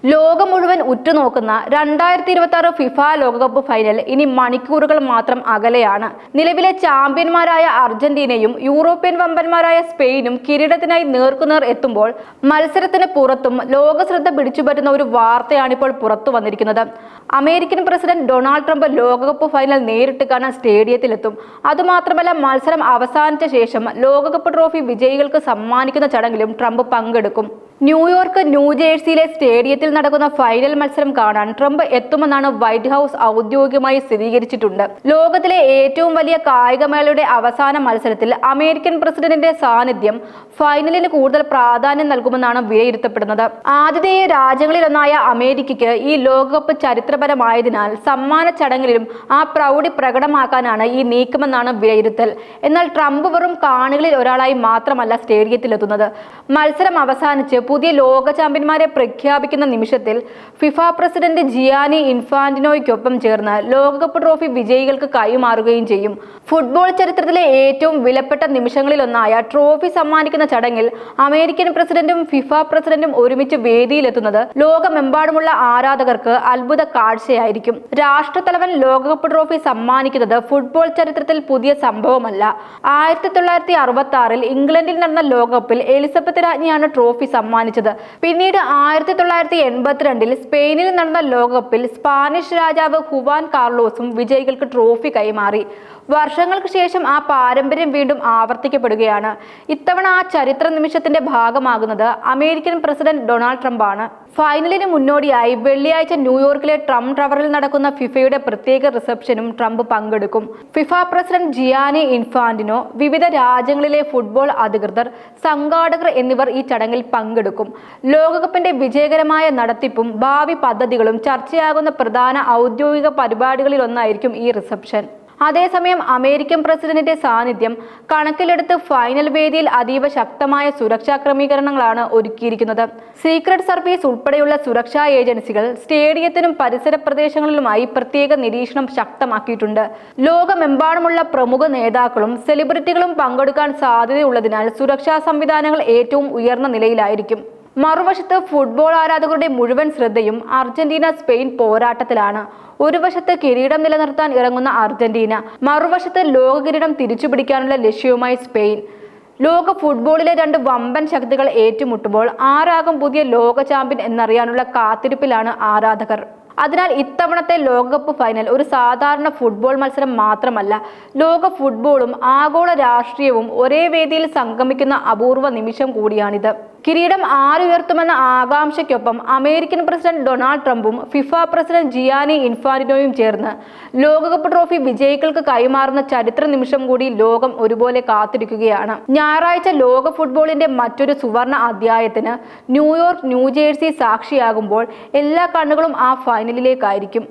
ലോകം മുഴുവൻ ഉറ്റുനോക്കുന്ന 2026 ഫിഫ ലോകകപ്പ് ഫൈനൽ ഇനി മണിക്കൂറുകൾ മാത്രം അകലെയാണ്. നിലവിലെ ചാമ്പ്യന്മാരായ അർജന്റീനയും യൂറോപ്യൻ വമ്പന്മാരായ സ്പെയിനും കിരീടത്തിനായി നേർക്കുനേർ എത്തുമ്പോൾ മത്സരത്തിന് പുറത്തും ലോക ശ്രദ്ധ പിടിച്ചുപറ്റുന്ന ഒരു വാർത്തയാണിപ്പോൾ പുറത്തു വന്നിരിക്കുന്നത്. അമേരിക്കൻ പ്രസിഡന്റ് ഡൊണാൾഡ് ട്രംപ് ലോകകപ്പ് ഫൈനൽ നേരിട്ട് കാണാൻ സ്റ്റേഡിയത്തിലെത്തും. അതുമാത്രമല്ല, മത്സരം അവസാനിച്ച ശേഷം ലോകകപ്പ് ട്രോഫി വിജയികൾക്ക് സമ്മാനിക്കുന്ന ചടങ്ങിലും ട്രംപ് പങ്കെടുക്കും. ന്യൂയോർക്ക് ന്യൂജേഴ്സിയിലെ സ്റ്റേഡിയത്തിൽ നടക്കുന്ന ഫൈനൽ മത്സരം കാണാൻ ട്രംപ് എത്തുമെന്നാണ് വൈറ്റ് ഹൗസ് ഔദ്യോഗികമായി സ്ഥിരീകരിച്ചിട്ടുണ്ട്. ലോകത്തിലെ ഏറ്റവും വലിയ കായികമേളയുടെ അവസാന മത്സരത്തിൽ അമേരിക്കൻ പ്രസിഡന്റിന്റെ സാന്നിധ്യം ഫൈനലിന് കൂടുതൽ പ്രാധാന്യം നൽകുമെന്നാണ് വിലയിരുത്തപ്പെടുന്നത്. ആതിഥേയ രാജ്യങ്ങളിലൊന്നായ അമേരിക്കയ്ക്ക് ഈ ലോകകപ്പ് ചരിത്രപരമായതിനാൽ സമ്മാന ചടങ്ങിലും ആ പ്രൗഢി പ്രകടമാക്കാനാണ് ഈ നീക്കമെന്നാണ് വിലയിരുത്തൽ. എന്നാൽ ട്രംപ് വെറും കാണികളിൽ ഒരാളായി മാത്രമല്ല സ്റ്റേഡിയത്തിലെത്തുന്നത്. മത്സരം അവസാനിച്ച് പുതിയ ലോക ചാമ്പ്യന്മാരെ പ്രഖ്യാപിക്കുന്ന നിമിഷത്തിൽ ഫിഫ പ്രസിഡന്റ് ജിയാനി ഇൻഫാന്റിനോയ്ക്കൊപ്പം ചേർന്ന് ലോകകപ്പ് ട്രോഫി വിജയികൾക്ക് കൈമാറുകയും ചെയ്യും. ഫുട്ബോൾ ചരിത്രത്തിലെ ഏറ്റവും വിലപ്പെട്ട നിമിഷങ്ങളിലൊന്നായ ട്രോഫി സമ്മാനിക്കുന്ന ചടങ്ങിൽ അമേരിക്കൻ പ്രസിഡന്റും ഫിഫ പ്രസിഡന്റും ഒരുമിച്ച് വേദിയിലെത്തുന്നത് ലോകമെമ്പാടുമുള്ള ആരാധകർക്ക് അത്ഭുത കാഴ്ചയായിരിക്കും. രാഷ്ട്രത്തലവൻ ലോകകപ്പ് ട്രോഫി സമ്മാനിക്കുന്നത് ഫുട്ബോൾ ചരിത്രത്തിൽ പുതിയ സംഭവമല്ല. 1966 ഇംഗ്ലണ്ടിൽ നടന്ന ലോകകപ്പിൽ എലിസബത്ത് രാജ്ഞിയാണ് ട്രോഫി സമ്മാനിച്ചത്. പിന്നീട് 1982 സ്പെയിനിൽ നടന്ന ലോകകപ്പിൽ സ്പാനിഷ് രാജാവ് ഹുവാൻ കാർലോസും വിജയികൾക്ക് ട്രോഫി കൈമാറി. വർഷങ്ങൾക്ക് ശേഷം ആ പാരമ്പര്യം വീണ്ടും ആവർത്തിക്കപ്പെടുകയാണ്. ഇത്തവണ ആ ചരിത്ര നിമിഷത്തിന്റെ ഭാഗമാകുന്നത് അമേരിക്കൻ പ്രസിഡന്റ് ഡൊണാൾഡ് ട്രംപ് ആണ്. ഫൈനലിന് മുന്നോടിയായി വെള്ളിയാഴ്ച ന്യൂയോർക്കിലെ ട്രംപ് ടവറിൽ നടക്കുന്ന ഫിഫയുടെ പ്രത്യേക റിസപ്ഷനും ട്രംപ് പങ്കെടുക്കും. ഫിഫ പ്രസിഡന്റ് ജിയാനി ഇൻഫാന്റിനോ, വിവിധ രാജ്യങ്ങളിലെ ഫുട്ബോൾ അധികൃതർ, സംഘാടകർ എന്നിവർ ഈ ചടങ്ങിൽ പങ്കെടുക്കും. ലോകകപ്പിന്റെ വിജയകരമായ നടത്തിപ്പും ഭാവി പദ്ധതികളും ചർച്ചയാകുന്ന പ്രധാന ഔദ്യോഗിക പരിപാടികളിലൊന്നായിരിക്കും ഈ റിസപ്ഷൻ. അതേസമയം അമേരിക്കൻ പ്രസിഡന്റിന്റെ സാന്നിധ്യം കണക്കിലെടുത്ത് ഫൈനൽ വേദിയിൽ അതീവ ശക്തമായ സുരക്ഷാ ക്രമീകരണങ്ങളാണ് ഒരുക്കിയിരിക്കുന്നത്. സീക്രട്ട് സർവീസ് ഉൾപ്പെടെയുള്ള സുരക്ഷാ ഏജൻസികൾ സ്റ്റേഡിയത്തിനും പരിസര പ്രദേശങ്ങളിലുമായി പ്രത്യേക നിരീക്ഷണം ശക്തമാക്കിയിട്ടുണ്ട്. ലോകമെമ്പാടുമുള്ള പ്രമുഖ നേതാക്കളും സെലിബ്രിറ്റികളും പങ്കെടുക്കാൻ സാധ്യതയുള്ളതിനാൽ സുരക്ഷാ സംവിധാനങ്ങൾ ഏറ്റവും ഉയർന്ന നിലയിലായിരിക്കും. മറുവശത്ത് ഫുട്ബോൾ ആരാധകരുടെ മുഴുവൻ ശ്രദ്ധയും അർജന്റീന സ്പെയിൻ പോരാട്ടത്തിലാണ്. ഒരു വശത്ത് കിരീടം നിലനിർത്താൻ ഇറങ്ങുന്ന അർജന്റീന, മറുവശത്ത് ലോക കിരീടം തിരിച്ചുപിടിക്കാനുള്ള ലക്ഷ്യവുമായി സ്പെയിൻ. ലോക ഫുട്ബോളിലെ രണ്ട് വമ്പൻ ശക്തികൾ ഏറ്റുമുട്ടുമ്പോൾ ആരാകും പുതിയ ലോക ചാമ്പ്യൻ എന്നറിയാനുള്ള കാത്തിരിപ്പിലാണ് ആരാധകർ. അതിനാൽ ഇത്തവണത്തെ ലോകകപ്പ് ഫൈനൽ ഒരു സാധാരണ ഫുട്ബോൾ മത്സരം മാത്രമല്ല, ലോക ഫുട്ബോളും ആഗോള രാഷ്ട്രീയവും ഒരേ വേദിയിൽ സംഗമിക്കുന്ന അപൂർവ നിമിഷം കൂടിയാണിത്. കിരീടം ആരുയർത്തുമെന്ന ആകാംക്ഷയ്ക്കൊപ്പം അമേരിക്കൻ പ്രസിഡന്റ് ഡൊണാൾഡ് ട്രംപും ഫിഫ പ്രസിഡന്റ് ജിയാനി ഇൻഫാന്റിനോയും ചേർന്ന് ലോകകപ്പ് ട്രോഫി വിജയികൾക്ക് കൈമാറുന്ന ചരിത്ര നിമിഷം കൂടി ലോകം ഒരുപോലെ കാത്തിരിക്കുകയാണ്. ഞായറാഴ്ച ലോക ഫുട്ബോളിന്റെ മറ്റൊരു സുവർണ അധ്യായത്തിന് ന്യൂയോർക്ക് ന്യൂജേഴ്സി സാക്ഷിയാകുമ്പോൾ എല്ലാ കണ്ണുകളും ആ ഫൈനലിലേക്കായിരിക്കും.